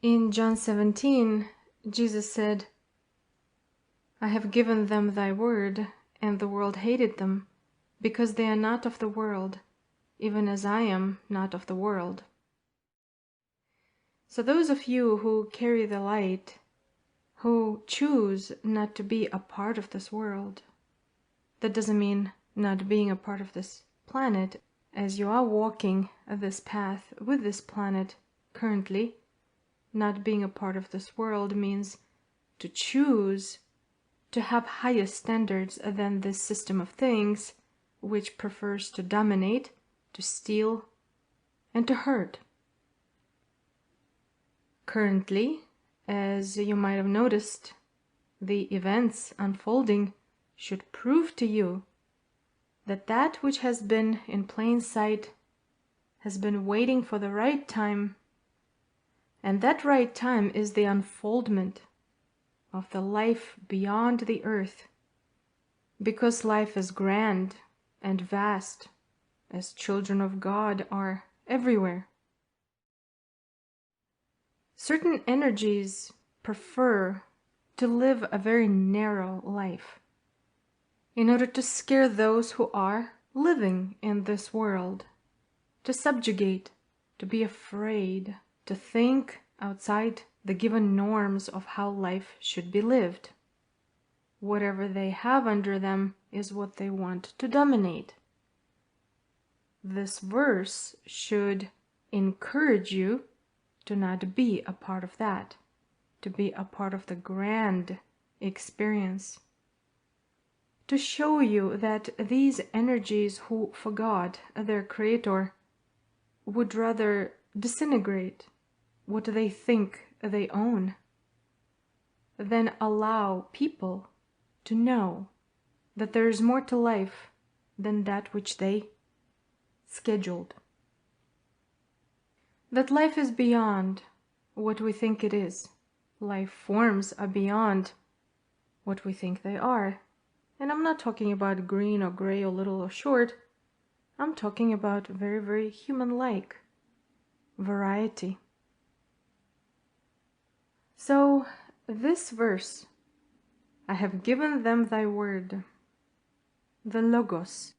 In John 17, Jesus said, "I have given them thy word, and the world hated them, because they are not of the world, even as I am not of the world." So those of you who carry the light, who choose not to be a part of this world, that doesn't mean not being a part of this planet, as you are walking this path with this planet currently. Not being a part of this world means to choose to have higher standards than this system of things, which prefers to dominate, to steal, and to hurt. Currently, as you might have noticed, the events unfolding should prove to you that that which has been in plain sight has been waiting for the right time, and that right time is the unfoldment of the life beyond the earth, because life is grand and vast, as children of God are everywhere. Certain energies prefer to live a very narrow life in order to scare those who are living in this world, to subjugate, to be afraid, to think outside the given norms of how life should be lived. Whatever they have under them is what they want to dominate. This verse should encourage you to not be a part of that, to be a part of the grand experience, to show you that these energies who forgot their creator would rather disintegrate what they think they own than allow people to know that there is more to life than that which they scheduled. That life is beyond what we think it is. Life forms are beyond what we think they are. And I'm not talking about green or gray or little or short. I'm talking about very, very human-like variety. So this verse, I have given them thy word, the Logos,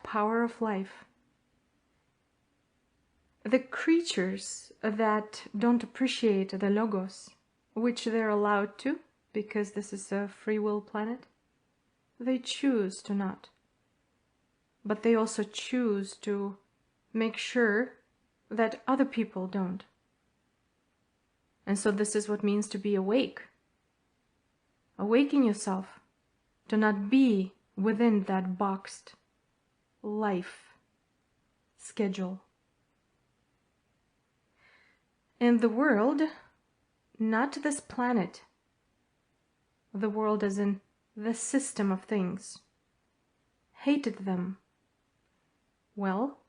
power of life. The creatures that don't appreciate the Logos, which they're allowed to, because this is a free will planet, they choose to not. But they also choose to make sure that other people don't. And so this is what it means to be awake. Awaken yourself to not be within that boxed life schedule. In the world, not this planet, the world as in the system of things, hated them. Well,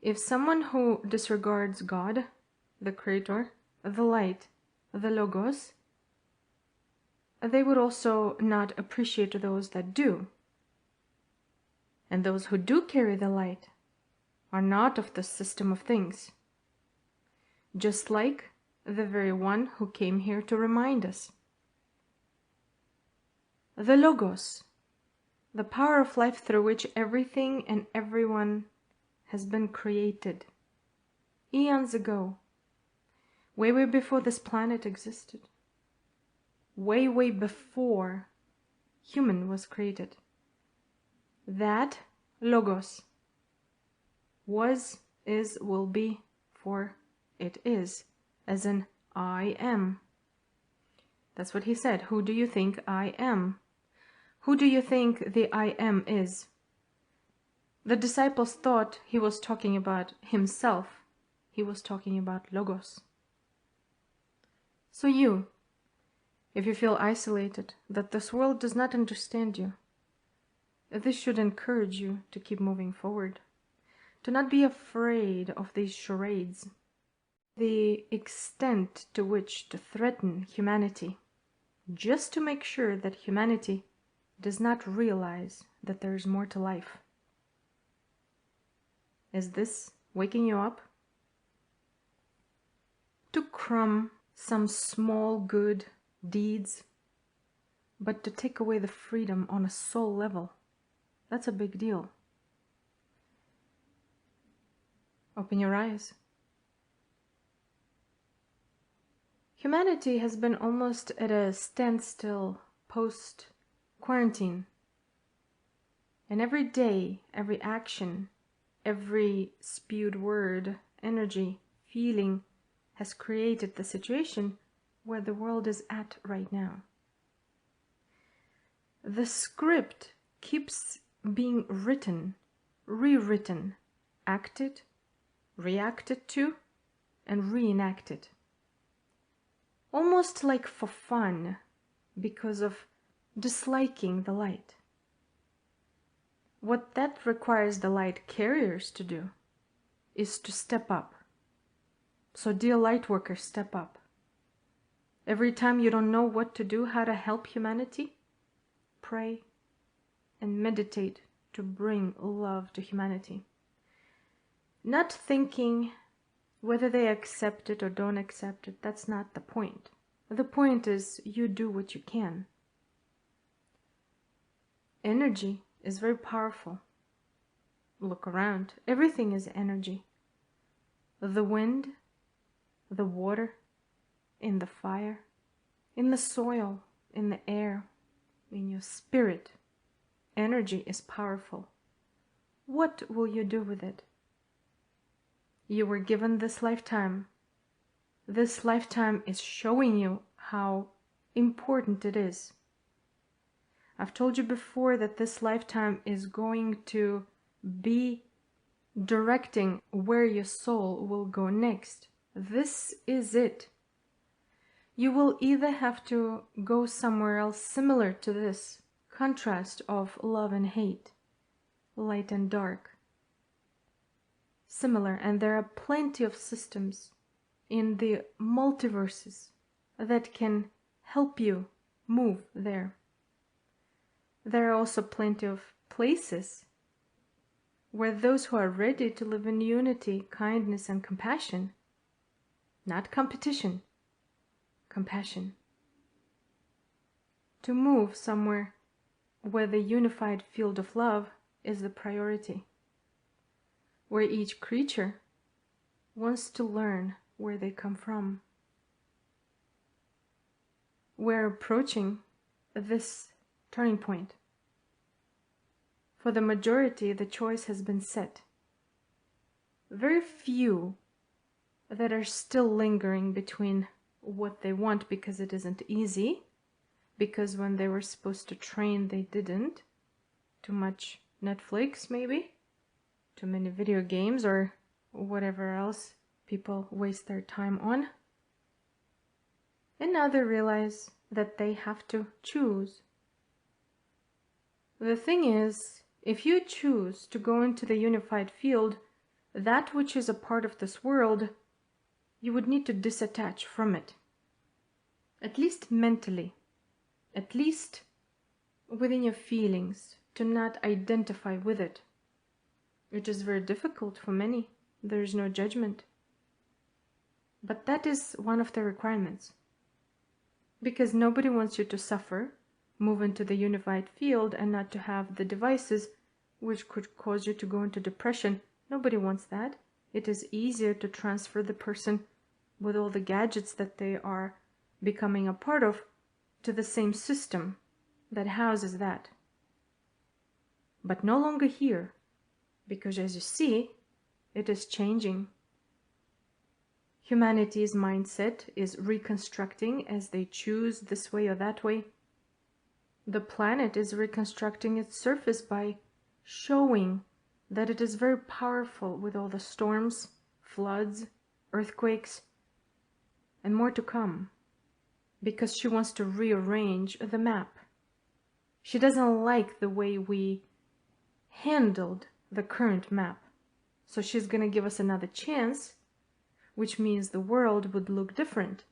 if someone who disregards God, the Creator, the light, the Logos, they would also not appreciate those that do. And those who do carry the light are not of the system of things, just like the very one who came here to remind us. The Logos, the power of life through which everything and everyone has been created, eons ago, way, way before this planet existed, way, way before human was created. That Logos was, is, will be, for it is, as in I am. That's what he said. Who do you think I am? Who do you think the I am is? The disciples thought he was talking about himself. He was talking about Logos. So you, if you feel isolated, that this world does not understand you, this should encourage you to keep moving forward, to not be afraid of these charades, the extent to which to threaten humanity, just to make sure that humanity does not realize that there is more to life. Is this waking you up? To crumb some small good deeds, but to take away the freedom on a soul level, that's a big deal. Open your eyes. Humanity has been almost at a standstill post-quarantine. And every day, every action, every spewed word, energy, feeling has created the situation where the world is at right now. The script keeps being written, rewritten, acted, reacted to, and reenacted. Almost like for fun, because of disliking the light. What that requires the light carriers to do is to step up. So dear light workers, step up. Every time you don't know what to do, how to help humanity, pray and meditate to bring love to humanity. Not thinking whether they accept it or don't accept it, that's not the point. The point is you do what you can. Energy is very powerful. Look around. Everything is energy. The wind, the water, in the fire, in the soil, in the air, in your spirit. Energy is powerful. What will you do with it? You were given this lifetime. This lifetime is showing you how important it is. I've told you before that this lifetime is going to be directing where your soul will go next. This is it. You will either have to go somewhere else similar to this contrast of love and hate, light and dark. Similar, and there are plenty of systems in the multiverses that can help you move there. There are also plenty of places where those who are ready to live in unity, kindness, and compassion, not competition, compassion, to move somewhere where the unified field of love is the priority, where each creature wants to learn where they come from. We're approaching this turning point. For the majority, the choice has been set. Very few that are still lingering between what they want because it isn't easy, because when they were supposed to train, they didn't. Too much Netflix, maybe, too many video games, or whatever else people waste their time on. And now they realize that they have to choose. The thing is, if you choose to go into the unified field, that which is a part of this world, you would need to disattach from it. At least mentally. At least within your feelings, to not identify with it. It is very difficult for many. There is no judgment. But that is one of the requirements. Because nobody wants you to suffer, move into the unified field, and not to have the devices which could cause you to go into depression. Nobody wants that. It is easier to transfer the person with all the gadgets that they are becoming a part of to the same system that houses that. But no longer here, because as you see, it is changing. Humanity's mindset is reconstructing as they choose this way or that way. The planet is reconstructing its surface by showing that it is very powerful with all the storms, floods, earthquakes, and more to come, because she wants to rearrange the map. She doesn't like the way we handled the current map, so she's going to give us another chance, which means the world would look different,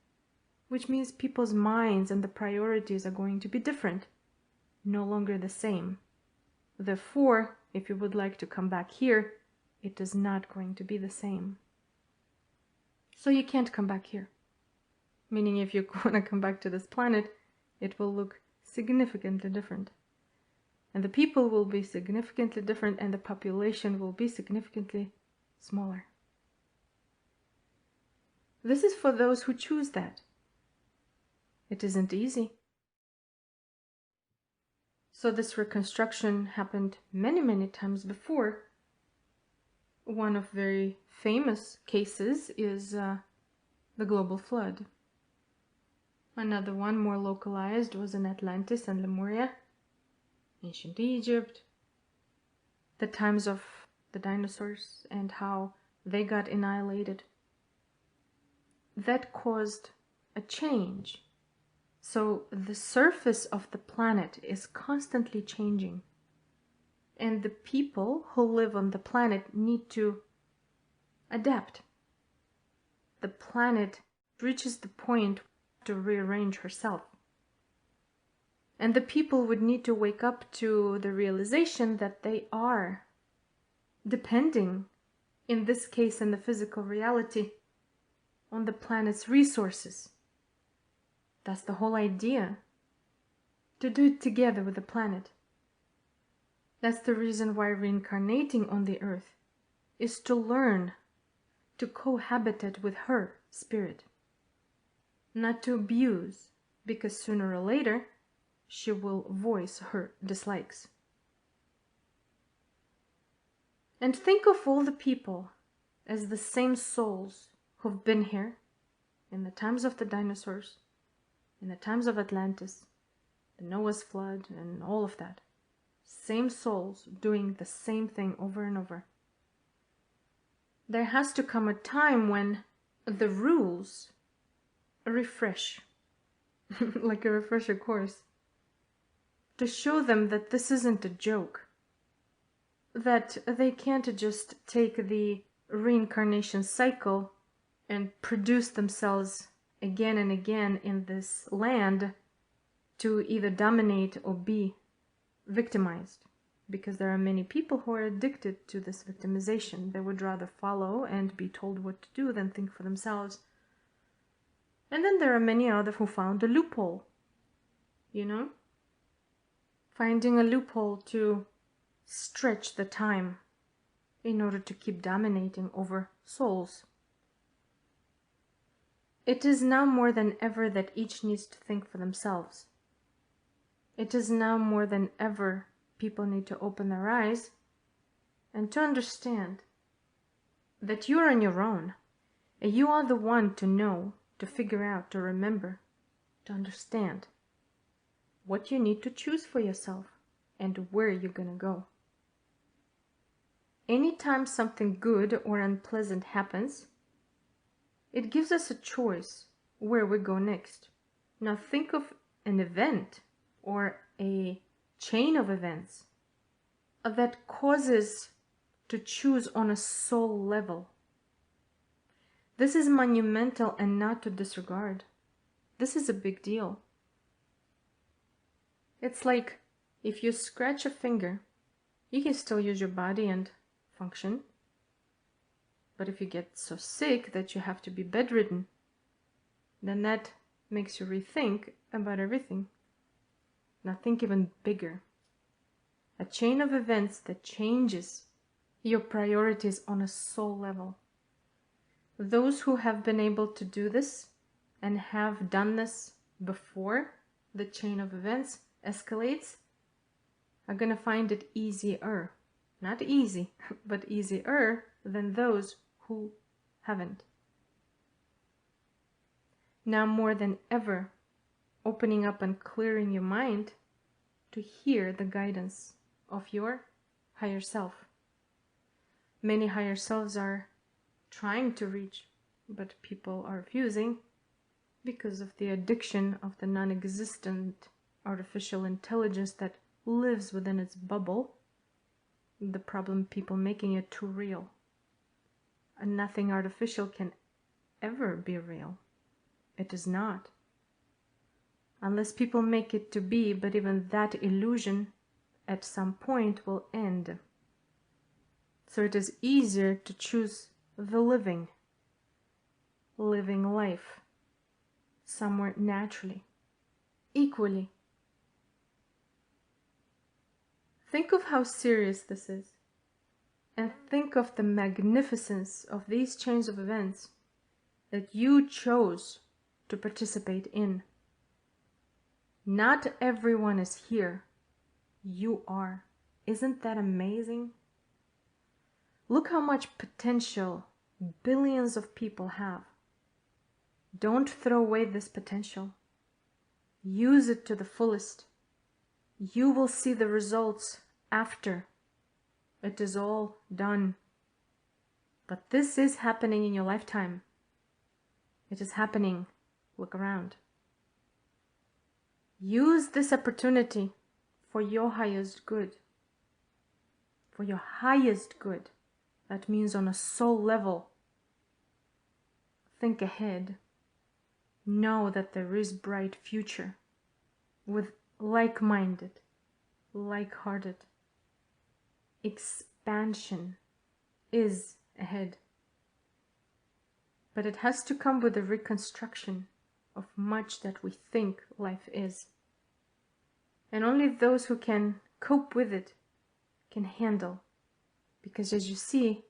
which means people's minds and the priorities are going to be different, no longer the same. Therefore, if you would like to come back here, it is not going to be the same. So you can't come back here. Meaning if you want to come back to this planet, it will look significantly different. And the people will be significantly different, and the population will be significantly smaller. This is for those who choose that. It isn't easy. So this reconstruction happened many, many times before. One of very famous cases is the global flood. Another one, more localized, was in Atlantis and Lemuria, ancient Egypt, the times of the dinosaurs and how they got annihilated. That caused a change. So the surface of the planet is constantly changing. And the people who live on the planet need to adapt. The planet reaches the point to rearrange herself. And the people would need to wake up to the realization that they are depending, in this case in the physical reality, on the planet's resources. That's the whole idea, to do it together with the planet. That's the reason why reincarnating on the earth is to learn to cohabitate with her spirit, not to abuse, because sooner or later she will voice her dislikes. And think of all the people as the same souls who've been here in the times of the dinosaurs, in the times of Atlantis, the Noah's flood, and all of that. Same souls doing the same thing over and over. There has to come a time when the rules refresh, like a refresher course, to show them that this isn't a joke, that they can't just take the reincarnation cycle and produce themselves again and again in this land to either dominate or be victimized, because there are many people who are addicted to this victimization. They would rather follow and be told what to do than think for themselves. And then there are many others who found a loophole, finding a loophole to stretch the time in order to keep dominating over souls. It is now more than ever that each needs to think for themselves. It is now more than ever people need to open their eyes and to understand that you're on your own. And you are the one to know, to figure out, to remember, to understand what you need to choose for yourself and where you're going to go. Anytime something good or unpleasant happens, it gives us a choice where we go next. Now think of an event or a chain of events that causes to choose on a soul level. This is monumental and not to disregard. This is a big deal. It's like if you scratch a finger, you can still use your body and function. But if you get so sick that you have to be bedridden, then that makes you rethink about everything. Now think even bigger. A chain of events that changes your priorities on a soul level. Those who have been able to do this and have done this before the chain of events escalates are going to find it easier. Not easy, but easier than those who haven't. Now more than ever, opening up and clearing your mind to hear the guidance of your higher self. Many higher selves are trying to reach, but people are refusing because of the addiction of the non-existent artificial intelligence that lives within its bubble. The problem, people making it too real. And nothing artificial can ever be real. It is not. Unless people make it to be, but even that illusion at some point will end. So it is easier to choose the living life, somewhere naturally, equally. Think of how serious this is, and think of the magnificence of these chains of events that you chose to participate in. Not everyone is here. You are. Isn't that amazing? Look how much potential billions of people have. Don't throw away this potential. Use it to the fullest. You will see the results after it is all done. But this is happening in your lifetime. It is happening. Look around. Use this opportunity for your highest good. For your highest good. That means on a soul level. Think ahead. Know that there is bright future with like-minded, like-hearted. Expansion is ahead. But it has to come with a reconstruction of much that we think life is. And only those who can cope with it can handle. Because as you see,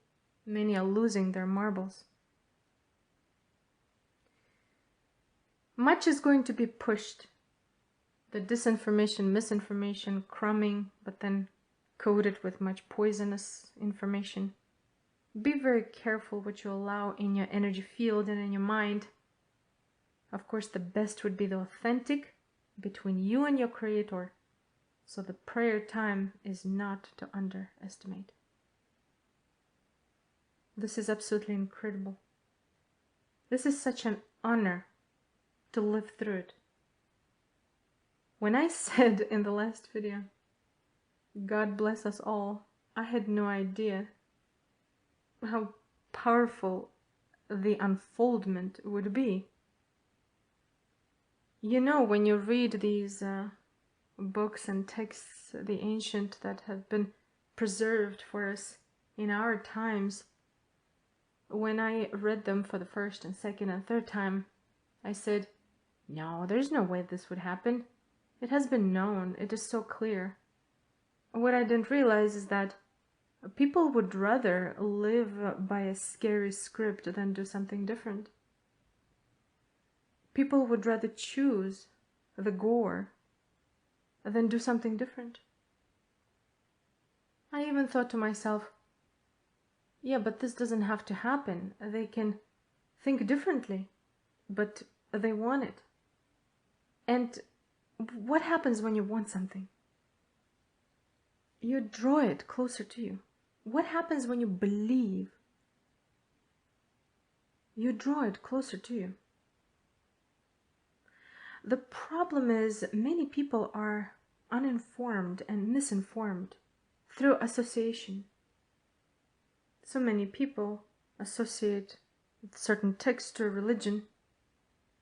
many are losing their marbles. Much is going to be pushed. The disinformation, misinformation, crumbing, but then coated with much poisonous information. Be very careful what you allow in your energy field and in your mind. Of course, the best would be the authentic between you and your Creator. So the prayer time is not to underestimate. This is absolutely incredible. This is such an honor to live through it. When I said in the last video, God bless us all, I had no idea how powerful the unfoldment would be. You know, when you read these books and texts, the ancient that have been preserved for us in our times, when I read them for the first and second and third time, I said, no, there's no way this would happen. It has been known. It is so clear. What I didn't realize is that people would rather live by a scary script than do something different. People would rather choose the gore than do something different. I even thought to myself, yeah, but this doesn't have to happen. They can think differently, but they want it. And what happens when you want something? You draw it closer to you. What happens when you believe? You draw it closer to you. The problem is many people are uninformed and misinformed through association. So many people associate certain texts to religion,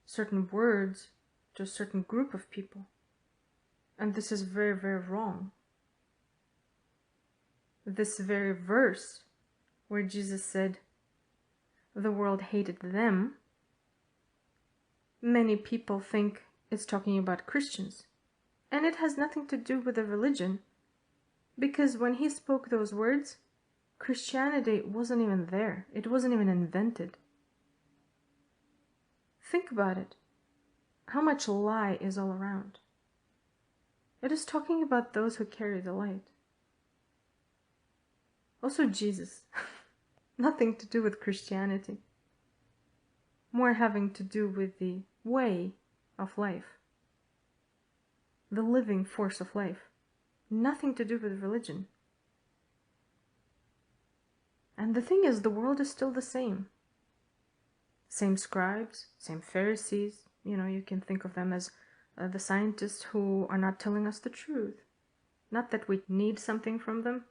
certain words to a certain group of people. And this is very, very wrong. This very verse where Jesus said, the world hated them, many people think it's talking about Christians. And it has nothing to do with the religion, because when he spoke those words, Christianity wasn't even there. It wasn't even invented. Think about it. How much lie is all around. It is talking about those who carry the light. Also Jesus. Nothing to do with Christianity. More having to do with the way of life. The living force of life. Nothing to do with religion. And the thing is, the world is still the same. Same scribes, same Pharisees. You know, you can think of them as the scientists who are not telling us the truth. Not that we need something from them,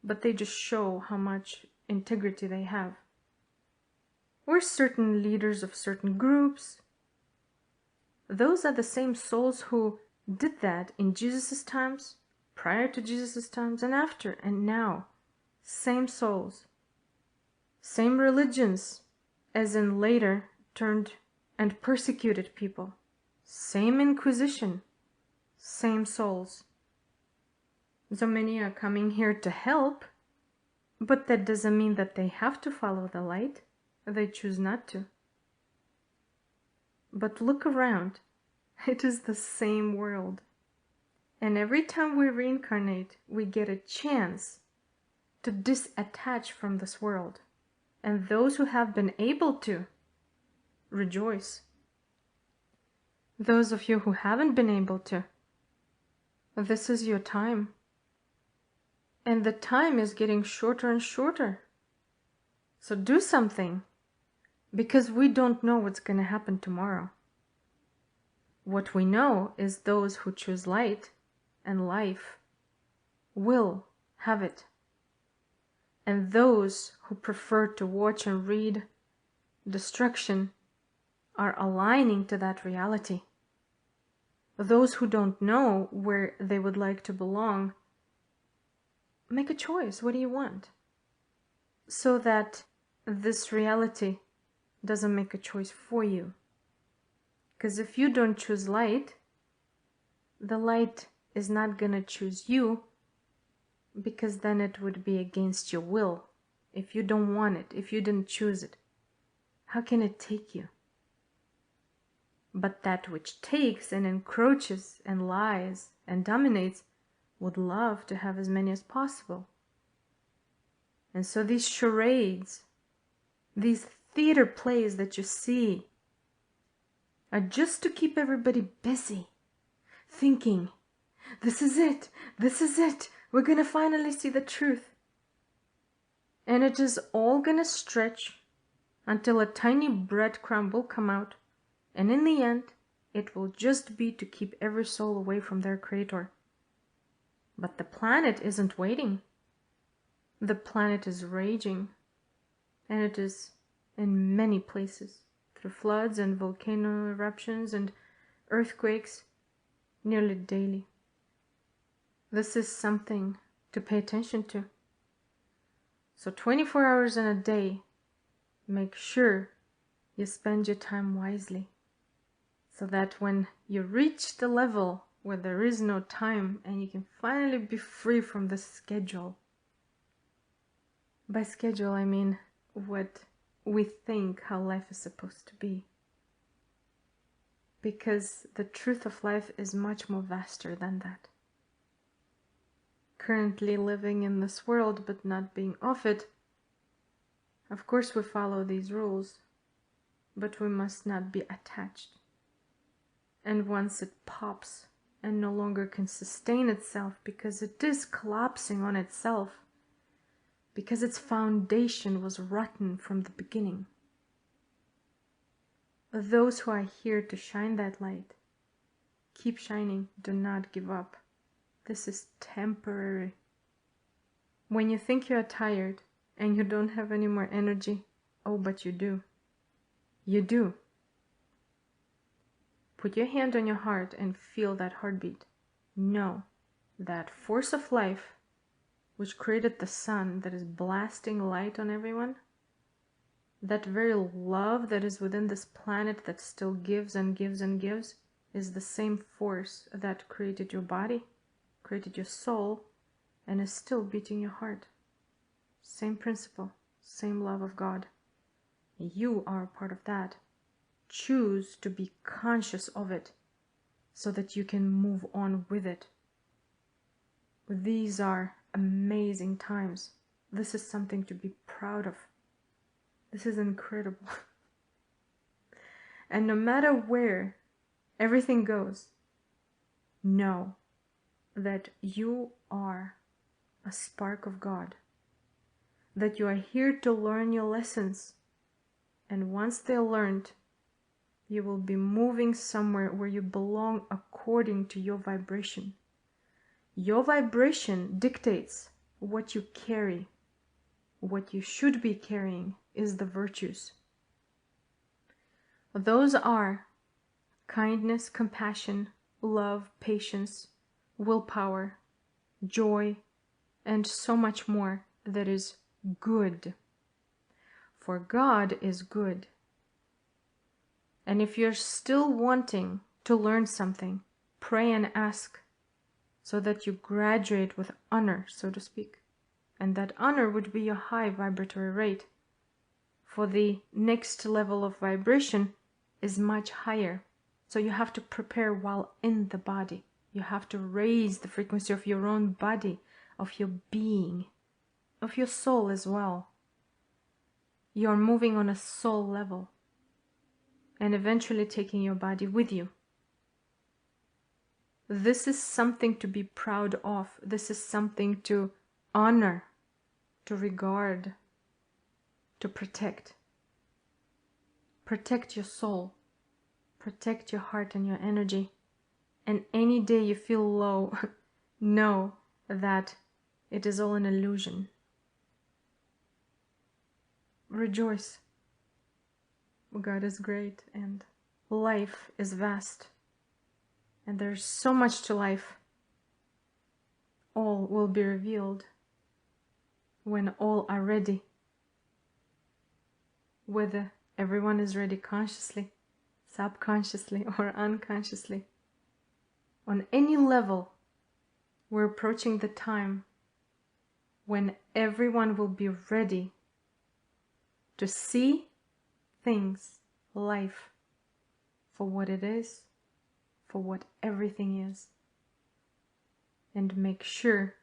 but they just show how much integrity they have. Or certain leaders of certain groups. Those are the same souls who did that in Jesus' times, prior to Jesus' times, and after, and now. Same souls. Same religions, as in later turned and persecuted people. Same Inquisition, same souls. So many are coming here to help, but that doesn't mean that they have to follow the light. They choose not to. But look around. It is the same world. And every time we reincarnate, we get a chance to disattach from this world. And those who have been able to, rejoice. Those of you who haven't been able to, this is your time. And the time is getting shorter and shorter. So do something, because we don't know what's going to happen tomorrow. What we know is those who choose light and life will have it. And those who prefer to watch and read destruction are aligning to that reality. Those who don't know where they would like to belong, make a choice. What do you want? So that this reality doesn't make a choice for you. Because if you don't choose light, the light is not going to choose you, because then it would be against your will. If you don't want it, if you didn't choose it, how can it take you? But that which takes and encroaches and lies and dominates would love to have as many as possible. And so these charades, these theater plays that you see, are just to keep everybody busy, thinking, this is it, we're going to finally see the truth. And it is all going to stretch until a tiny breadcrumb will come out, and in the end, it will just be to keep every soul away from their creator. But the planet isn't waiting. The planet is raging, and it is in many places, through floods and volcano eruptions and earthquakes nearly daily. This is something to pay attention to. So 24 hours in a day, make sure you spend your time wisely, so that when you reach the level where there is no time and you can finally be free from the schedule. By schedule, I mean what we think how life is supposed to be. Because the truth of life is much more vaster than that. Currently living in this world but not being of it, of course we follow these rules, but we must not be attached. And once it pops and no longer can sustain itself, because it is collapsing on itself, because its foundation was rotten from the beginning. Those who are here to shine that light, keep shining, do not give up. This is temporary. When you think you are tired and you don't have any more energy, oh, but you do. You do. Put your hand on your heart and feel that heartbeat. Know that force of life, which created the sun that is blasting light on everyone, that very love that is within this planet that still gives and gives and gives, is the same force that created your body, created your soul, and is still beating your heart. Same principle, same love of God. You are a part of that. Choose to be conscious of it so that you can move on with it. These are amazing times. This is something to be proud of. This is incredible. And no matter where everything goes, know that you are a spark of God, that you are here to learn your lessons, and once they're learned, you will be moving somewhere where you belong according to your vibration. Your vibration dictates what you carry. What you should be carrying is the virtues. Those are kindness, compassion, love, patience, willpower, joy, and so much more that is good. For God is good. And if you're still wanting to learn something, pray and ask so that you graduate with honor, so to speak. And that honor would be your high vibratory rate. For the next level of vibration is much higher. So you have to prepare while in the body. You have to raise the frequency of your own body, of your being, of your soul as well. You're moving on a soul level and eventually taking your body with you. This is something to be proud of. This is something to honor, to regard, to protect. Protect your soul. Protect your heart and your energy. And any day you feel low, know that it is all an illusion. Rejoice. God is great and life is vast. And there's so much to life. All will be revealed when all are ready. Whether everyone is ready consciously, subconsciously, or unconsciously. On any level, we're approaching the time when everyone will be ready to see things, life, for what it is, for what everything is. And make sure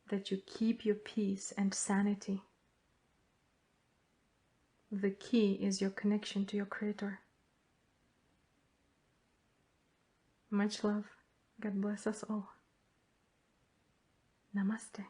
that you keep your peace and sanity. The key is your connection to your Creator. Much love. God bless us all. Namaste.